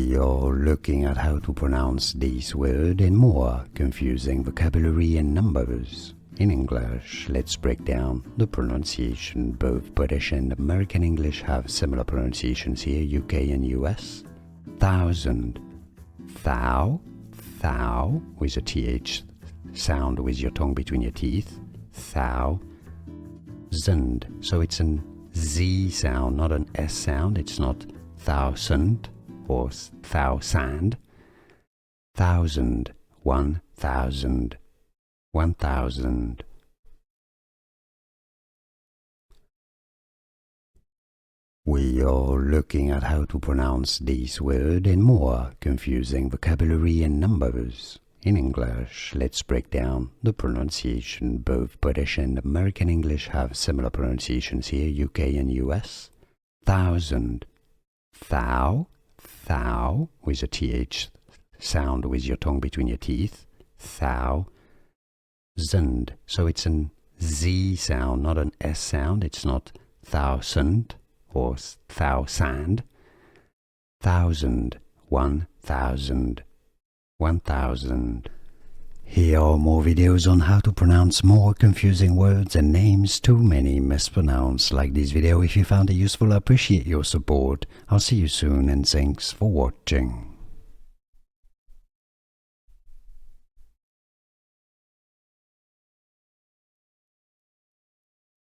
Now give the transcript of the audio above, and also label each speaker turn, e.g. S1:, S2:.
S1: We are looking at how to pronounce this word and more confusing vocabulary and numbers. In English, let's break down the pronunciation. Both British and American English have similar pronunciations here, UK and US. Thousand, thou, thou, with a TH sound with your tongue between your teeth. Thou, zund, so it's an Z sound, not an S sound. It's not thousand or thousand. Thousand, 1,000, 1,000. We are looking at how to pronounce this word and more confusing vocabulary and numbers. In English, let's break down the pronunciation. Both British and American English have similar pronunciations here, UK and US. Thousand, thou, thou, with a TH sound with your tongue between your teeth. Thou, zund, so it's an Z sound, not an S sound. It's not thousand or thousand. Thousand, 1,000, 1,000. Here are more videos on how to pronounce more confusing words and names too many mispronounced. Like this video if you found it useful. I appreciate your support. I'll see you soon and thanks for watching.